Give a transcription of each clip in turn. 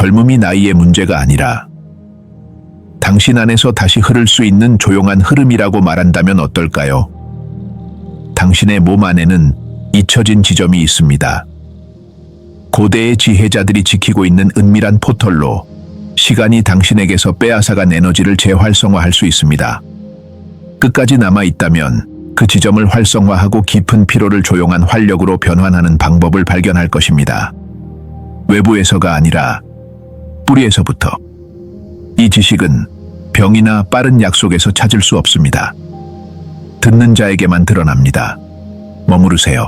젊음이 나이의 문제가 아니라 당신 안에서 다시 흐를 수 있는 조용한 흐름이라고 말한다면 어떨까요? 당신의 몸 안에는 잊혀진 지점이 있습니다. 고대의 지혜자들이 지키고 있는 은밀한 포털로 시간이 당신에게서 빼앗아간 에너지를 재활성화할 수 있습니다. 끝까지 남아있다면 그 지점을 활성화하고 깊은 피로를 조용한 활력으로 변환하는 방법을 발견할 것입니다. 외부에서가 아니라 뿌리에서부터. 이 지식은 병이나 빠른 약속에서 찾을 수 없습니다. 듣는 자에게만 드러납니다. 머무르세요.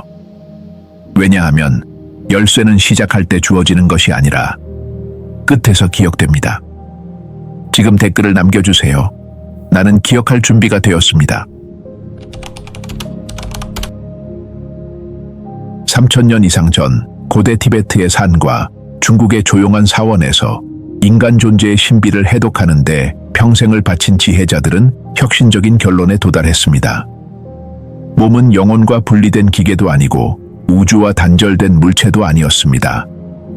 왜냐하면 열쇠는 시작할 때 주어지는 것이 아니라 끝에서 기억됩니다. 지금 댓글을 남겨주세요. 나는 기억할 준비가 되었습니다. 3000년 이상 전 고대 티베트의 산과 중국의 조용한 사원에서 인간 존재의 신비를 해독하는 데 평생을 바친 지혜자들은 혁신적인 결론에 도달했습니다. 몸은 영혼과 분리된 기계도 아니고 우주와 단절된 물체도 아니었습니다.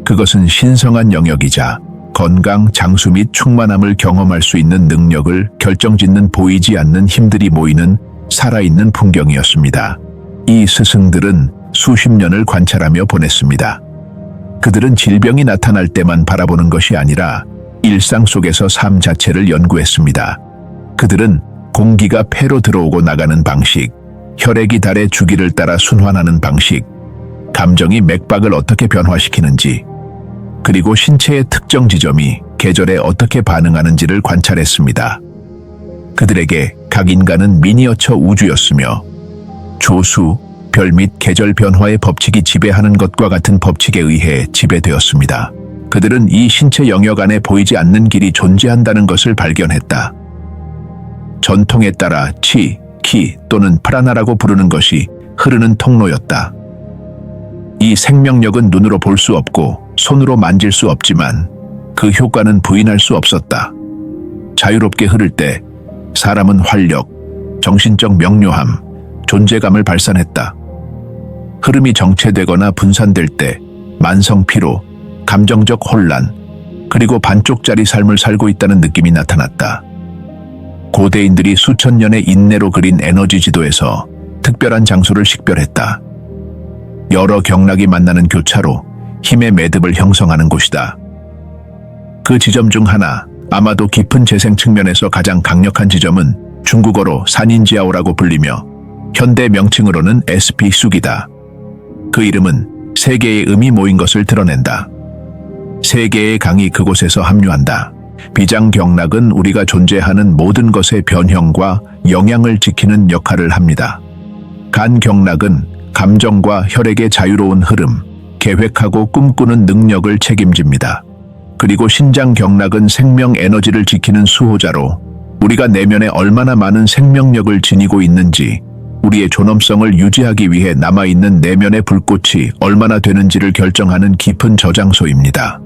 그것은 신성한 영역이자 건강, 장수 및 충만함을 경험할 수 있는 능력을 결정짓는 보이지 않는 힘들이 모이는 살아있는 풍경이었습니다. 이 스승들은 수십 년을 관찰하며 보냈습니다. 그들은 질병이 나타날 때만 바라보는 것이 아니라 일상 속에서 삶 자체를 연구했습니다. 그들은 공기가 폐로 들어오고 나가는 방식, 혈액이 달의 주기를 따라 순환하는 방식, 감정이 맥박을 어떻게 변화시키는지, 그리고 신체의 특정 지점이 계절에 어떻게 반응하는지를 관찰했습니다. 그들에게 각 인간은 미니어처 우주였으며 조수, 별 및 계절 변화의 법칙이 지배하는 것과 같은 법칙에 의해 지배되었습니다. 그들은 이 신체 영역 안에 보이지 않는 길이 존재한다는 것을 발견했다. 전통에 따라 치, 키 또는 프라나라고 부르는 것이 흐르는 통로였다. 이 생명력은 눈으로 볼 수 없고 손으로 만질 수 없지만 그 효과는 부인할 수 없었다. 자유롭게 흐를 때 사람은 활력, 정신적 명료함, 존재감을 발산했다. 흐름이 정체되거나 분산될 때 만성 피로, 감정적 혼란, 그리고 반쪽짜리 삶을 살고 있다는 느낌이 나타났다. 고대인들이 수천 년의 인내로 그린 에너지 지도에서 특별한 장소를 식별했다. 여러 경락이 만나는 교차로 힘의 매듭을 형성하는 곳이다. 그 지점 중 하나, 아마도 깊은 재생 측면에서 가장 강력한 지점은 중국어로 산인지아오라고 불리며 현대 명칭으로는 SP 쑥이다. 그 이름은 세 개의 음이 모인 것을 드러낸다. 세 개의 강이 그곳에서 합류한다. 비장경락은 우리가 존재하는 모든 것의 변형과 영향을 지키는 역할을 합니다. 간경락은 감정과 혈액의 자유로운 흐름, 계획하고 꿈꾸는 능력을 책임집니다. 그리고 신장경락은 생명 에너지를 지키는 수호자로 우리가 내면에 얼마나 많은 생명력을 지니고 있는지, 우리의 존엄성을 유지하기 위해 남아있는 내면의 불꽃이 얼마나 되는지를 결정하는 깊은 저장소입니다.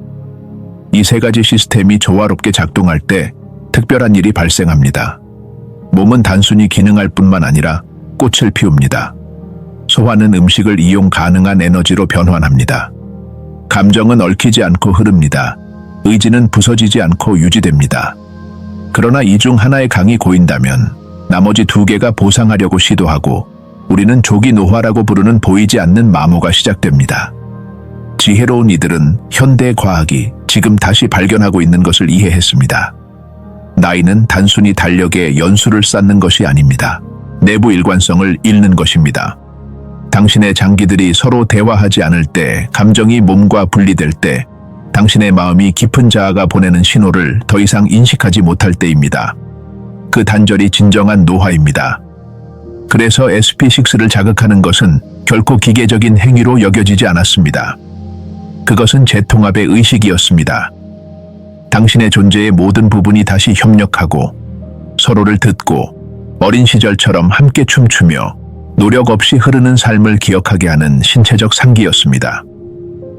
이 세 가지 시스템이 조화롭게 작동할 때 특별한 일이 발생합니다. 몸은 단순히 기능할 뿐만 아니라 꽃을 피웁니다. 소화는 음식을 이용 가능한 에너지로 변환합니다. 감정은 얽히지 않고 흐릅니다. 의지는 부서지지 않고 유지됩니다. 그러나 이 중 하나의 강이 고인다면 나머지 두 개가 보상하려고 시도하고 우리는 조기 노화라고 부르는 보이지 않는 마모가 시작됩니다. 지혜로운 이들은 현대 과학이 지금 다시 발견하고 있는 것을 이해했습니다. 나이는 단순히 달력에 연수를 쌓는 것이 아닙니다. 내부 일관성을 잃는 것입니다. 당신의 장기들이 서로 대화하지 않을 때, 감정이 몸과 분리될 때, 당신의 마음이 깊은 자아가 보내는 신호를 더 이상 인식하지 못할 때입니다. 그 단절이 진정한 노화입니다. 그래서 SP6를 자극하는 것은 결코 기계적인 행위로 여겨지지 않았습니다. 그것은 재통합의 의식이었습니다. 당신의 존재의 모든 부분이 다시 협력하고 서로를 듣고 어린 시절처럼 함께 춤추며 노력 없이 흐르는 삶을 기억하게 하는 신체적 상기였습니다.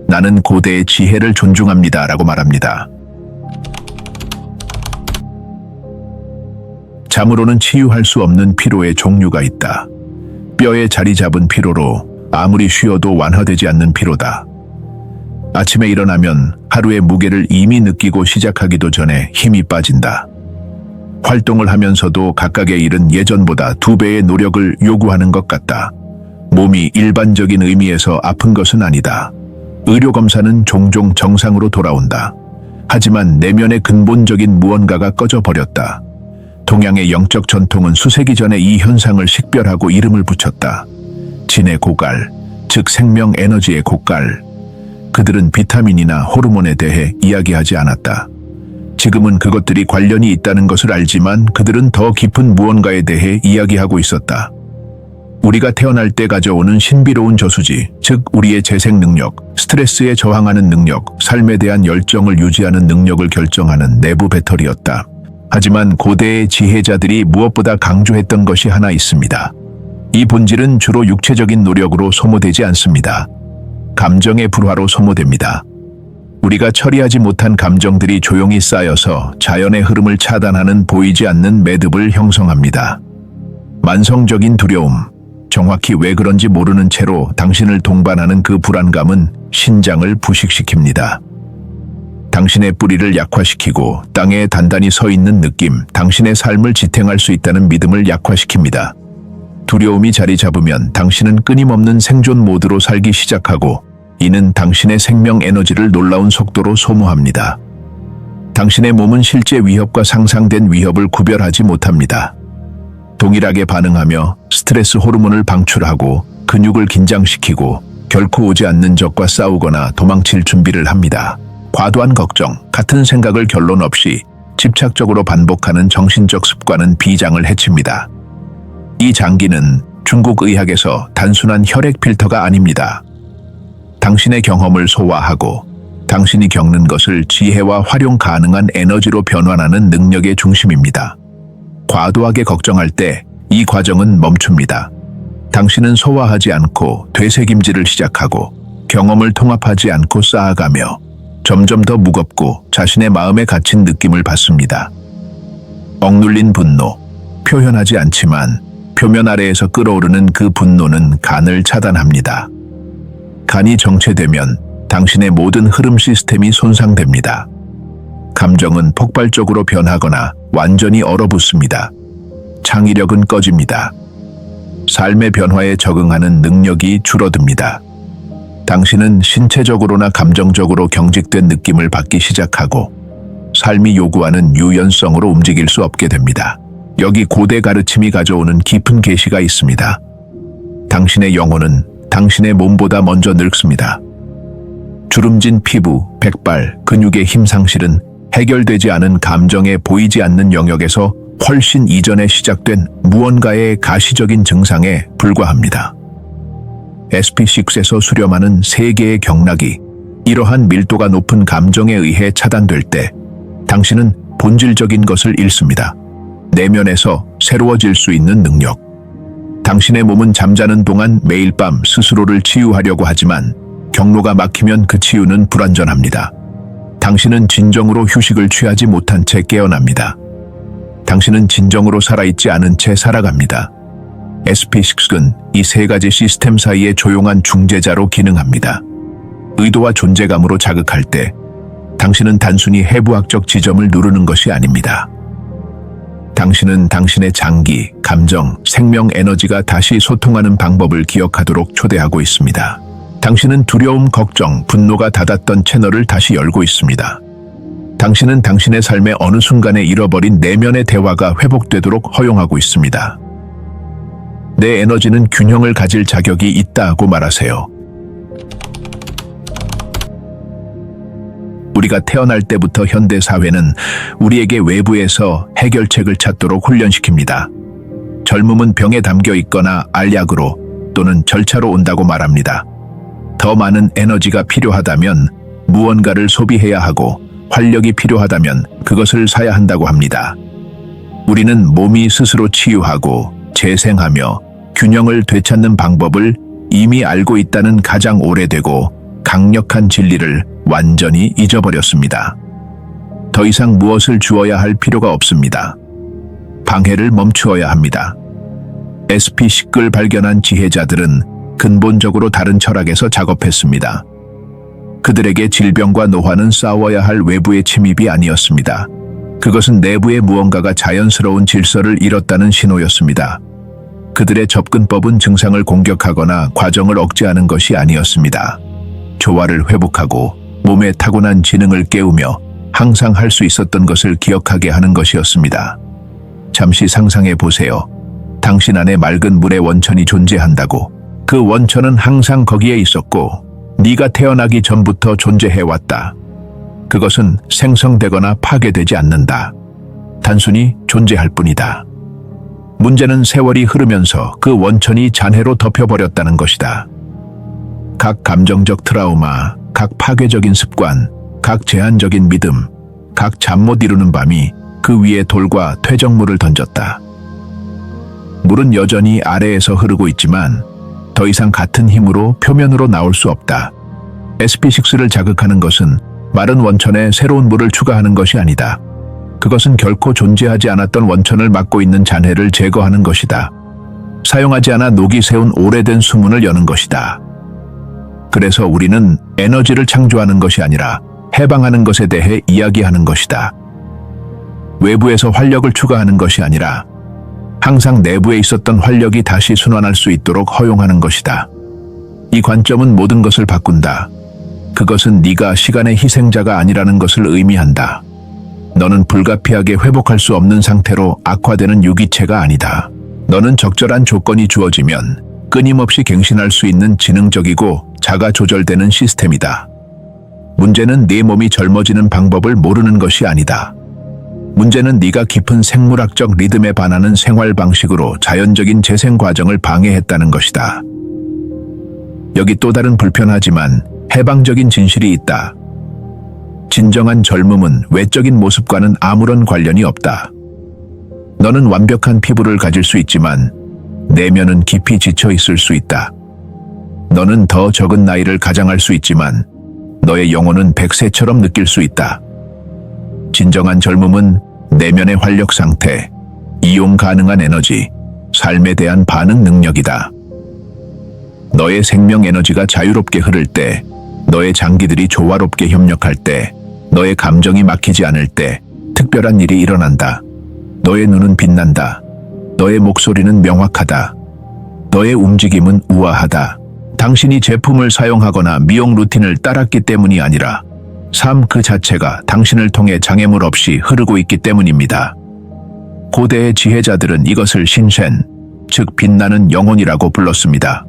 나는 고대의 지혜를 존중합니다 라고 말합니다. 잠으로는 치유할 수 없는 피로의 종류가 있다. 뼈에 자리 잡은 피로로 아무리 쉬어도 완화되지 않는 피로다. 아침에 일어나면 하루의 무게를 이미 느끼고 시작하기도 전에 힘이 빠진다. 활동을 하면서도 각각의 일은 예전보다 2배의 노력을 요구하는 것 같다. 몸이 일반적인 의미에서 아픈 것은 아니다. 의료검사는 종종 정상으로 돌아온다. 하지만 내면의 근본적인 무언가가 꺼져버렸다. 동양의 영적 전통은 수세기 전에 이 현상을 식별하고 이름을 붙였다. 진의 고갈, 즉 생명 에너지의 고갈. 그들은 비타민이나 호르몬에 대해 이야기하지 않았다. 지금은 그것들이 관련이 있다는 것을 알지만 그들은 더 깊은 무언가에 대해 이야기하고 있었다. 우리가 태어날 때 가져오는 신비로운 저수지, 즉 우리의 재생 능력, 스트레스에 저항하는 능력, 삶에 대한 열정을 유지하는 능력을 결정하는 내부 배터리였다. 하지만 고대의 지혜자들이 무엇보다 강조했던 것이 하나 있습니다. 이 본질은 주로 육체적인 노력으로 소모되지 않습니다. 감정의 불화로 소모됩니다. 우리가 처리하지 못한 감정들이 조용히 쌓여서 자연의 흐름을 차단하는 보이지 않는 매듭을 형성합니다. 만성적인 두려움, 정확히 왜 그런지 모르는 채로 당신을 동반하는 그 불안감은 신장을 부식시킵니다. 당신의 뿌리를 약화시키고 땅에 단단히 서 있는 느낌, 당신의 삶을 지탱할 수 있다는 믿음을 약화시킵니다. 두려움이 자리 잡으면 당신은 끊임없는 생존 모드로 살기 시작하고 이는 당신의 생명 에너지를 놀라운 속도로 소모합니다. 당신의 몸은 실제 위협과 상상된 위협을 구별하지 못합니다. 동일하게 반응하며 스트레스 호르몬을 방출하고 근육을 긴장시키고 결코 오지 않는 적과 싸우거나 도망칠 준비를 합니다. 과도한 걱정, 같은 생각을 결론 없이 집착적으로 반복하는 정신적 습관은 비장을 해칩니다. 이 장기는 중국 의학에서 단순한 혈액 필터가 아닙니다. 당신의 경험을 소화하고 당신이 겪는 것을 지혜와 활용 가능한 에너지로 변환하는 능력의 중심입니다. 과도하게 걱정할 때 이 과정은 멈춥니다. 당신은 소화하지 않고 되새김질을 시작하고 경험을 통합하지 않고 쌓아가며 점점 더 무겁고 자신의 마음에 갇힌 느낌을 받습니다. 억눌린 분노, 표현하지 않지만 표면 아래에서 끓어오르는 그 분노는 간을 차단합니다. 간이 정체되면 당신의 모든 흐름 시스템이 손상됩니다. 감정은 폭발적으로 변하거나 완전히 얼어붙습니다. 창의력은 꺼집니다. 삶의 변화에 적응하는 능력이 줄어듭니다. 당신은 신체적으로나 감정적으로 경직된 느낌을 받기 시작하고 삶이 요구하는 유연성으로 움직일 수 없게 됩니다. 여기 고대 가르침이 가져오는 깊은 계시가 있습니다. 당신의 영혼은 당신의 몸보다 먼저 늙습니다. 주름진 피부, 백발, 근육의 힘 상실은 해결되지 않은 감정에 보이지 않는 영역에서 훨씬 이전에 시작된 무언가의 가시적인 증상에 불과합니다. SP6에서 수렴하는 세 개의 경락이 이러한 밀도가 높은 감정에 의해 차단될 때 당신은 본질적인 것을 잃습니다. 내면에서 새로워질 수 있는 능력. 당신의 몸은 잠자는 동안 매일 밤 스스로를 치유하려고 하지만 경로가 막히면 그 치유는 불완전합니다. 당신은 진정으로 휴식을 취하지 못한 채 깨어납니다. 당신은 진정으로 살아있지 않은 채 살아갑니다. SP6은 이 세 가지 시스템 사이의 조용한 중재자로 기능합니다. 의도와 존재감으로 자극할 때 당신은 단순히 해부학적 지점을 누르는 것이 아닙니다. 당신은 당신의 장기, 감정, 생명 에너지가 다시 소통하는 방법을 기억하도록 초대하고 있습니다. 당신은 두려움, 걱정, 분노가 닫았던 채널을 다시 열고 있습니다. 당신은 당신의 삶의 어느 순간에 잃어버린 내면의 대화가 회복되도록 허용하고 있습니다. 내 에너지는 균형을 가질 자격이 있다고 말하세요. 우리가 태어날 때부터 현대 사회는 우리에게 외부에서 해결책을 찾도록 훈련시킵니다. 젊음은 병에 담겨 있거나 알약으로 또는 절차로 온다고 말합니다. 더 많은 에너지가 필요하다면 무언가를 소비해야 하고 활력이 필요하다면 그것을 사야 한다고 합니다. 우리는 몸이 스스로 치유하고 재생하며 균형을 되찾는 방법을 이미 알고 있다는 가장 오래되고 강력한 진리를 완전히 잊어버렸습니다. 더 이상 무엇을 주어야 할 필요가 없습니다. 방해를 멈추어야 합니다. SP10을 발견한 지혜자들은 근본적으로 다른 철학에서 작업했습니다. 그들에게 질병과 노화는 싸워야 할 외부의 침입이 아니었습니다. 그것은 내부의 무언가가 자연스러운 질서를 잃었다는 신호였습니다. 그들의 접근법은 증상을 공격하거나 과정을 억제하는 것이 아니었습니다. 조화를 회복하고 몸의 타고난 지능을 깨우며 항상 할 수 있었던 것을 기억하게 하는 것이었습니다. 잠시 상상해 보세요. 당신 안에 맑은 물의 원천이 존재한다고. 그 원천은 항상 거기에 있었고 네가 태어나기 전부터 존재해왔다. 그것은 생성되거나 파괴되지 않는다. 단순히 존재할 뿐이다. 문제는 세월이 흐르면서 그 원천이 잔해로 덮여버렸다는 것이다. 각 감정적 트라우마, 각 파괴적인 습관, 각 제한적인 믿음, 각 잠 못 이루는 밤이 그 위에 돌과 퇴적물을 던졌다. 물은 여전히 아래에서 흐르고 있지만 더 이상 같은 힘으로 표면으로 나올 수 없다. SP6를 자극하는 것은 마른 원천에 새로운 물을 추가하는 것이 아니다. 그것은 결코 존재하지 않았던 원천을 막고 있는 잔해를 제거하는 것이다. 사용하지 않아 녹이 세운 오래된 수문을 여는 것이다. 그래서 우리는 에너지를 창조하는 것이 아니라 해방하는 것에 대해 이야기하는 것이다. 외부에서 활력을 추가하는 것이 아니라 항상 내부에 있었던 활력이 다시 순환할 수 있도록 허용하는 것이다. 이 관점은 모든 것을 바꾼다. 그것은 네가 시간의 희생자가 아니라는 것을 의미한다. 너는 불가피하게 회복할 수 없는 상태로 악화되는 유기체가 아니다. 너는 적절한 조건이 주어지면 끊임없이 갱신할 수 있는 지능적이고 자가 조절되는 시스템이다. 문제는 네 몸이 젊어지는 방법을 모르는 것이 아니다. 문제는 네가 깊은 생물학적 리듬에 반하는 생활 방식으로 자연적인 재생 과정을 방해했다는 것이다. 여기 또 다른 불편하지만 해방적인 진실이 있다. 진정한 젊음은 외적인 모습과는 아무런 관련이 없다. 너는 완벽한 피부를 가질 수 있지만 내면은 깊이 지쳐 있을 수 있다. 너는 더 적은 나이를 가장할 수 있지만 너의 영혼은 100세처럼 느낄 수 있다. 진정한 젊음은 내면의 활력 상태, 이용 가능한 에너지, 삶에 대한 반응 능력이다. 너의 생명 에너지가 자유롭게 흐를 때, 너의 장기들이 조화롭게 협력할 때, 너의 감정이 막히지 않을 때 특별한 일이 일어난다. 너의 눈은 빛난다. 너의 목소리는 명확하다. 너의 움직임은 우아하다. 당신이 제품을 사용하거나 미용 루틴을 따랐기 때문이 아니라 삶 그 자체가 당신을 통해 장애물 없이 흐르고 있기 때문입니다. 고대의 지혜자들은 이것을 신센, 즉 빛나는 영혼이라고 불렀습니다.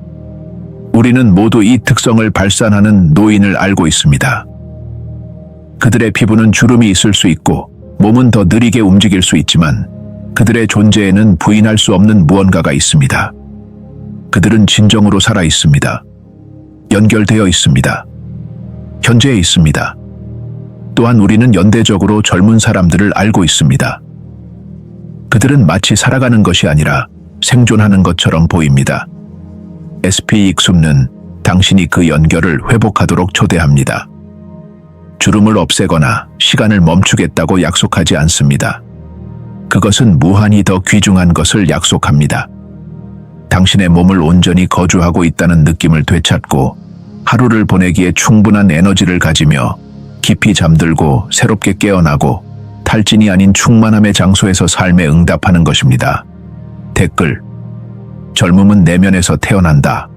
우리는 모두 이 특성을 발산하는 노인을 알고 있습니다. 그들의 피부는 주름이 있을 수 있고 몸은 더 느리게 움직일 수 있지만 그들의 존재에는 부인할 수 없는 무언가가 있습니다. 그들은 진정으로 살아 있습니다. 연결되어 있습니다. 현재에 있습니다. 또한 우리는 연대적으로 젊은 사람들을 알고 있습니다. 그들은 마치 살아가는 것이 아니라 생존하는 것처럼 보입니다. SP 익숨는 당신이 그 연결을 회복하도록 초대합니다. 주름을 없애거나 시간을 멈추겠다고 약속하지 않습니다. 그것은 무한히 더 귀중한 것을 약속합니다. 당신의 몸을 온전히 거주하고 있다는 느낌을 되찾고 하루를 보내기에 충분한 에너지를 가지며 깊이 잠들고 새롭게 깨어나고 탈진이 아닌 충만함의 장소에서 삶에 응답하는 것입니다. 댓글: 젊음은 내면에서 태어난다.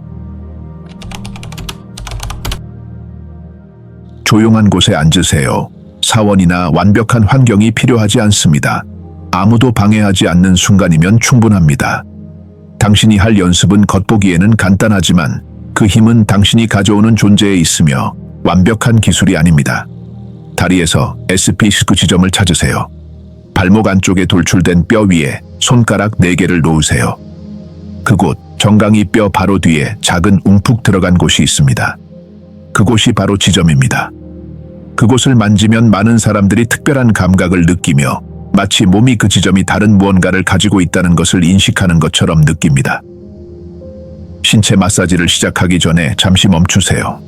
조용한 곳에 앉으세요. 사원이나 완벽한 환경이 필요하지 않습니다. 아무도 방해하지 않는 순간이면 충분합니다. 당신이 할 연습은 겉보기에는 간단하지만 그 힘은 당신이 가져오는 존재에 있으며 완벽한 기술이 아닙니다. 다리에서 SP19 지점을 찾으세요. 발목 안쪽에 돌출된 뼈 위에 손가락 4개를 놓으세요. 그곳, 정강이 뼈 바로 뒤에 작은 움푹 들어간 곳이 있습니다. 그곳이 바로 지점입니다. 그곳을 만지면 많은 사람들이 특별한 감각을 느끼며 마치 몸이 그 지점이 다른 무언가를 가지고 있다는 것을 인식하는 것처럼 느낍니다. 신체 마사지를 시작하기 전에 잠시 멈추세요.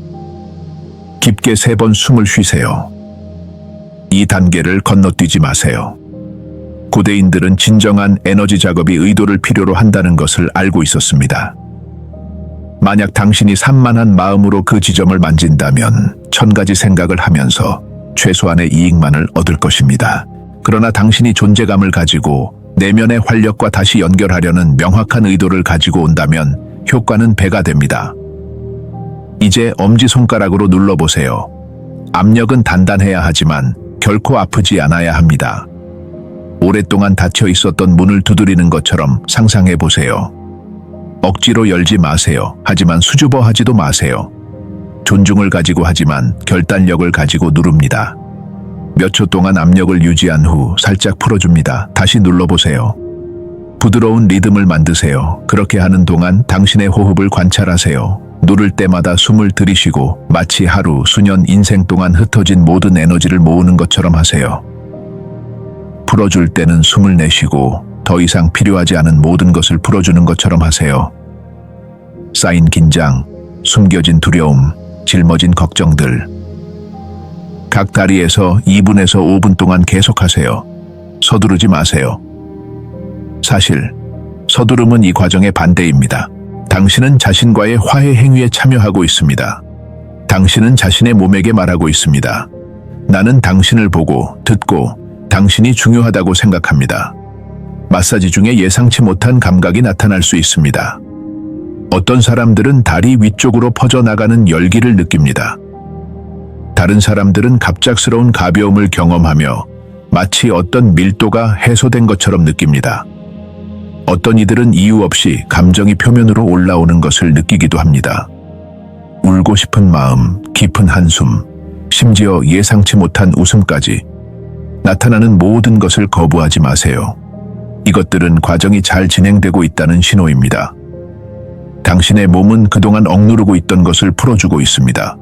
깊게 3번 숨을 쉬세요. 이 단계를 건너뛰지 마세요. 고대인들은 진정한 에너지 작업이 의도를 필요로 한다는 것을 알고 있었습니다. 만약 당신이 산만한 마음으로 그 지점을 만진다면 1000가지 생각을 하면서 최소한의 이익만을 얻을 것입니다. 그러나 당신이 존재감을 가지고 내면의 활력과 다시 연결하려는 명확한 의도를 가지고 온다면 효과는 배가 됩니다. 이제 엄지손가락으로 눌러보세요. 압력은 단단해야 하지만 결코 아프지 않아야 합니다. 오랫동안 닫혀 있었던 문을 두드리는 것처럼 상상해 보세요. 억지로 열지 마세요. 하지만 수줍어하지도 마세요. 존중을 가지고 하지만 결단력을 가지고 누릅니다. 몇 초 동안 압력을 유지한 후 살짝 풀어줍니다. 다시 눌러보세요. 부드러운 리듬을 만드세요. 그렇게 하는 동안 당신의 호흡을 관찰하세요. 누를 때마다 숨을 들이쉬고 마치 하루, 수년, 인생 동안 흩어진 모든 에너지를 모으는 것처럼 하세요. 풀어줄 때는 숨을 내쉬고 더 이상 필요하지 않은 모든 것을 풀어주는 것처럼 하세요. 쌓인 긴장, 숨겨진 두려움, 짊어진 걱정들. 각 다리에서 2분에서 5분 동안 계속하세요. 서두르지 마세요. 사실 서두름은 이 과정의 반대입니다. 당신은 자신과의 화해 행위에 참여하고 있습니다. 당신은 자신의 몸에게 말하고 있습니다. 나는 당신을 보고 듣고 당신이 중요하다고 생각합니다. 마사지 중에 예상치 못한 감각이 나타날 수 있습니다. 어떤 사람들은 다리 위쪽으로 퍼져나가는 열기를 느낍니다. 다른 사람들은 갑작스러운 가벼움을 경험하며 마치 어떤 밀도가 해소된 것처럼 느낍니다. 어떤 이들은 이유 없이 감정이 표면으로 올라오는 것을 느끼기도 합니다. 울고 싶은 마음, 깊은 한숨, 심지어 예상치 못한 웃음까지. 나타나는 모든 것을 거부하지 마세요. 이것들은 과정이 잘 진행되고 있다는 신호입니다. 당신의 몸은 그동안 억누르고 있던 것을 풀어주고 있습니다.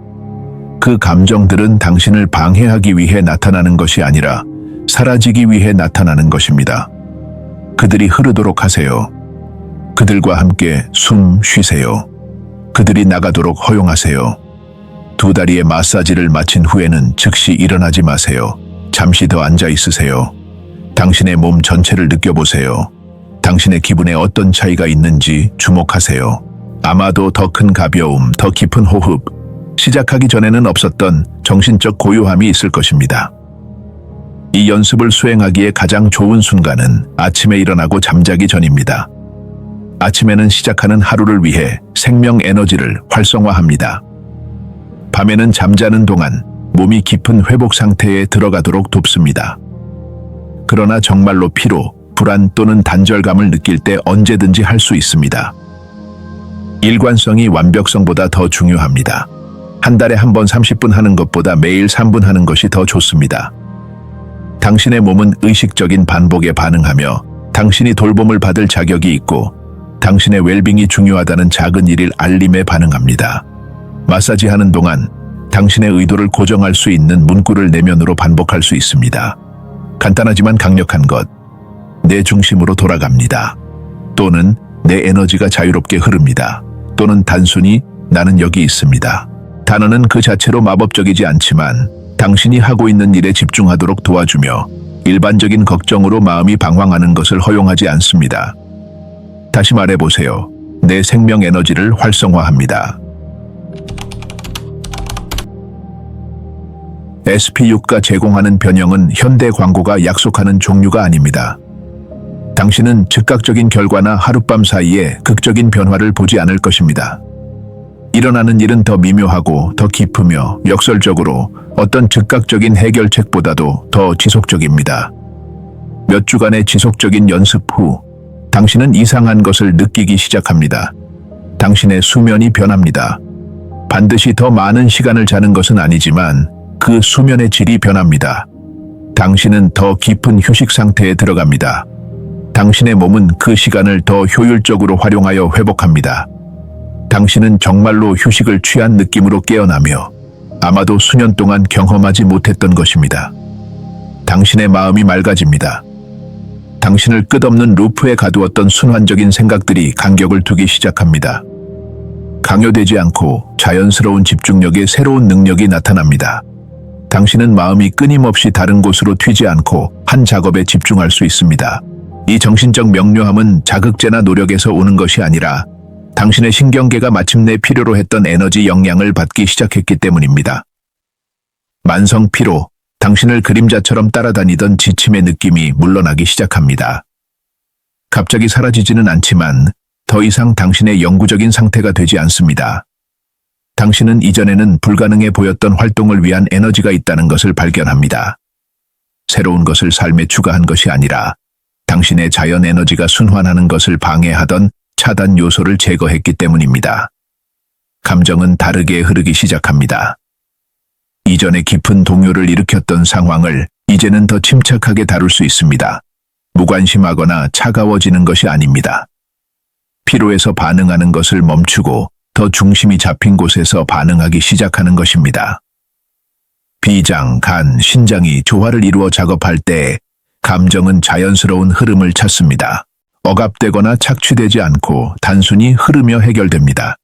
그 감정들은 당신을 방해하기 위해 나타나는 것이 아니라 사라지기 위해 나타나는 것입니다. 그들이 흐르도록 하세요. 그들과 함께 숨 쉬세요. 그들이 나가도록 허용하세요. 두 다리의 마사지를 마친 후에는 즉시 일어나지 마세요. 잠시 더 앉아 있으세요. 당신의 몸 전체를 느껴보세요. 당신의 기분에 어떤 차이가 있는지 주목하세요. 아마도 더 큰 가벼움, 더 깊은 호흡, 시작하기 전에는 없었던 정신적 고요함이 있을 것입니다. 이 연습을 수행하기에 가장 좋은 순간은 아침에 일어나고 잠자기 전입니다. 아침에는 시작하는 하루를 위해 생명 에너지를 활성화합니다. 밤에는 잠자는 동안 몸이 깊은 회복 상태에 들어가도록 돕습니다. 그러나 정말로 피로, 불안 또는 단절감을 느낄 때 언제든지 할 수 있습니다. 일관성이 완벽성보다 더 중요합니다. 한 달에 한 번 30분 하는 것보다 매일 3분 하는 것이 더 좋습니다. 당신의 몸은 의식적인 반복에 반응하며 당신이 돌봄을 받을 자격이 있고 당신의 웰빙이 중요하다는 작은 일일 알림에 반응합니다. 마사지하는 동안 당신의 의도를 고정할 수 있는 문구를 내면으로 반복할 수 있습니다. 간단하지만 강력한 것, 내 중심으로 돌아갑니다. 또는 내 에너지가 자유롭게 흐릅니다. 또는 단순히 나는 여기 있습니다. 단어는 그 자체로 마법적이지 않지만 당신이 하고 있는 일에 집중하도록 도와주며 일반적인 걱정으로 마음이 방황하는 것을 허용하지 않습니다. 다시 말해보세요. 내 생명 에너지를 활성화합니다. SP6가 제공하는 변형은 현대 광고가 약속하는 종류가 아닙니다. 당신은 즉각적인 결과나 하룻밤 사이에 극적인 변화를 보지 않을 것입니다. 일어나는 일은 더 미묘하고 더 깊으며 역설적으로 어떤 즉각적인 해결책보다도 더 지속적입니다. 몇 주간의 지속적인 연습 후 당신은 이상한 것을 느끼기 시작합니다. 당신의 수면이 변합니다. 반드시 더 많은 시간을 자는 것은 아니지만 그 수면의 질이 변합니다. 당신은 더 깊은 휴식 상태에 들어갑니다. 당신의 몸은 그 시간을 더 효율적으로 활용하여 회복합니다. 당신은 정말로 휴식을 취한 느낌으로 깨어나며 아마도 수년 동안 경험하지 못했던 것입니다. 당신의 마음이 맑아집니다. 당신을 끝없는 루프에 가두었던 순환적인 생각들이 간격을 두기 시작합니다. 강요되지 않고 자연스러운 집중력에 새로운 능력이 나타납니다. 당신은 마음이 끊임없이 다른 곳으로 튀지 않고 한 작업에 집중할 수 있습니다. 이 정신적 명료함은 자극제나 노력에서 오는 것이 아니라 당신의 신경계가 마침내 필요로 했던 에너지 영향을 받기 시작했기 때문입니다. 만성 피로, 당신을 그림자처럼 따라다니던 지침의 느낌이 물러나기 시작합니다. 갑자기 사라지지는 않지만 더 이상 당신의 영구적인 상태가 되지 않습니다. 당신은 이전에는 불가능해 보였던 활동을 위한 에너지가 있다는 것을 발견합니다. 새로운 것을 삶에 추가한 것이 아니라 당신의 자연 에너지가 순환하는 것을 방해하던 차단 요소를 제거했기 때문입니다. 감정은 다르게 흐르기 시작합니다. 이전에 깊은 동요를 일으켰던 상황을 이제는 더 침착하게 다룰 수 있습니다. 무관심하거나 차가워지는 것이 아닙니다. 피로에서 반응하는 것을 멈추고 더 중심이 잡힌 곳에서 반응하기 시작하는 것입니다. 비장, 간, 신장이 조화를 이루어 작업할 때 감정은 자연스러운 흐름을 찾습니다. 억압되거나 착취되지 않고 단순히 흐르며 해결됩니다.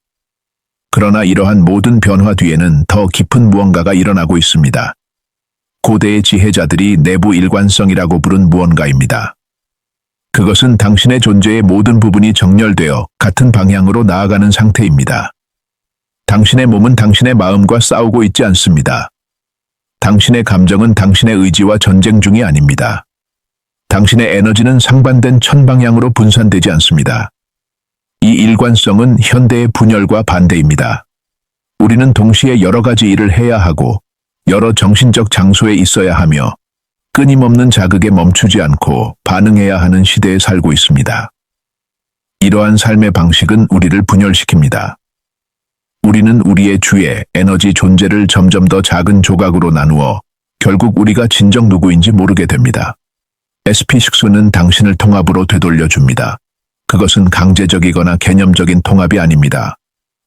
그러나 이러한 모든 변화 뒤에는 더 깊은 무언가가 일어나고 있습니다. 고대의 지혜자들이 내부 일관성이라고 부른 무언가입니다. 그것은 당신의 존재의 모든 부분이 정렬되어 같은 방향으로 나아가는 상태입니다. 당신의 몸은 당신의 마음과 싸우고 있지 않습니다. 당신의 감정은 당신의 의지와 전쟁 중이 아닙니다. 당신의 에너지는 상반된 천방향으로 분산되지 않습니다. 이 일관성은 현대의 분열과 반대입니다. 우리는 동시에 여러 가지 일을 해야 하고 여러 정신적 장소에 있어야 하며 끊임없는 자극에 멈추지 않고 반응해야 하는 시대에 살고 있습니다. 이러한 삶의 방식은 우리를 분열시킵니다. 우리는 우리의 주의 에너지 존재를 점점 더 작은 조각으로 나누어 결국 우리가 진정 누구인지 모르게 됩니다. SP 식수는 당신을 통합으로 되돌려줍니다. 그것은 강제적이거나 개념적인 통합이 아닙니다.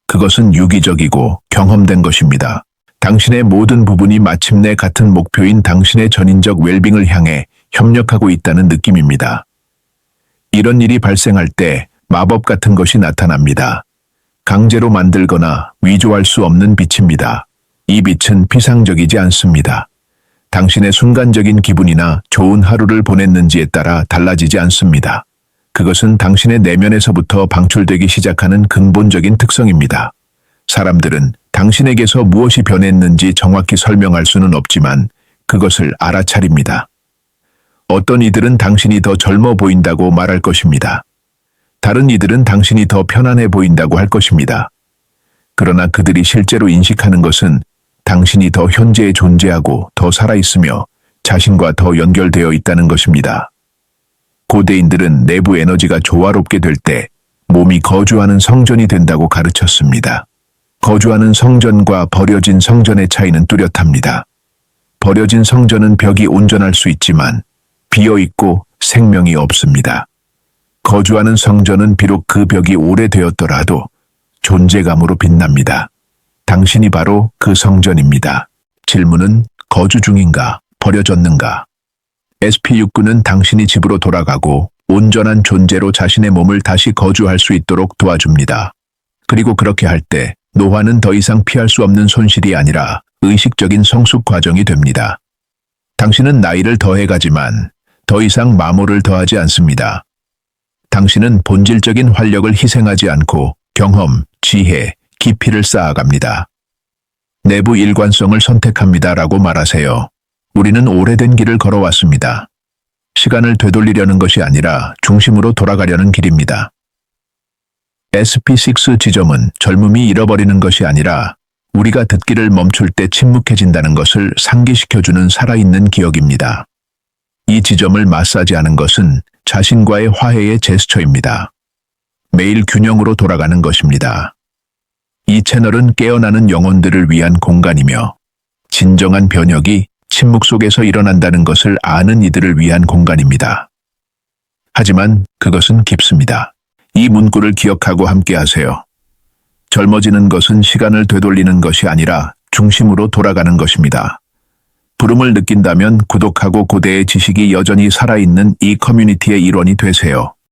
그것은 유기적이고 경험된 것입니다. 당신의 모든 부분이 마침내 같은 목표인 당신의 전인적 웰빙을 향해 협력하고 있다는 느낌입니다. 이런 일이 발생할 때 마법 같은 것이 나타납니다. 강제로 만들거나 위조할 수 없는 빛입니다. 이 빛은 피상적이지 않습니다. 당신의 순간적인 기분이나 좋은 하루를 보냈는지에 따라 달라지지 않습니다. 그것은 당신의 내면에서부터 방출되기 시작하는 근본적인 특성입니다. 사람들은 당신에게서 무엇이 변했는지 정확히 설명할 수는 없지만 그것을 알아차립니다. 어떤 이들은 당신이 더 젊어 보인다고 말할 것입니다. 다른 이들은 당신이 더 편안해 보인다고 할 것입니다. 그러나 그들이 실제로 인식하는 것은 당신이 더 현재에 존재하고 더 살아있으며 자신과 더 연결되어 있다는 것입니다. 고대인들은 내부 에너지가 조화롭게 될 때 몸이 거주하는 성전이 된다고 가르쳤습니다. 거주하는 성전과 버려진 성전의 차이는 뚜렷합니다. 버려진 성전은 벽이 온전할 수 있지만 비어있고 생명이 없습니다. 거주하는 성전은 비록 그 벽이 오래되었더라도 존재감으로 빛납니다. 당신이 바로 그 성전입니다. 질문은 거주 중인가, 버려졌는가? SP69는 당신이 집으로 돌아가고 온전한 존재로 자신의 몸을 다시 거주할 수 있도록 도와줍니다. 그리고 그렇게 할 때 노화는 더 이상 피할 수 없는 손실이 아니라 의식적인 성숙 과정이 됩니다. 당신은 나이를 더해가지만 더 이상 마모를 더하지 않습니다. 당신은 본질적인 활력을 희생하지 않고 경험, 지혜, 깊이를 쌓아갑니다. 내부 일관성을 선택합니다라고 말하세요. 우리는 오래된 길을 걸어왔습니다. 시간을 되돌리려는 것이 아니라 중심으로 돌아가려는 길입니다. SP6 지점은 젊음이 잃어버리는 것이 아니라 우리가 듣기를 멈출 때 침묵해진다는 것을 상기시켜주는 살아있는 기억입니다. 이 지점을 마사지하는 것은 자신과의 화해의 제스처입니다. 매일 균형으로 돌아가는 것입니다. 이 채널은 깨어나는 영혼들을 위한 공간이며 진정한 변혁이 침묵 속에서 일어난다는 것을 아는 이들을 위한 공간입니다. 하지만 그것은 깊습니다. 이 문구를 기억하고 함께하세요. 젊어지는 것은 시간을 되돌리는 것이 아니라 중심으로 돌아가는 것입니다. 부름을 느낀다면 구독하고 고대의 지식이 여전히 살아있는 이 커뮤니티의 일원이 되세요.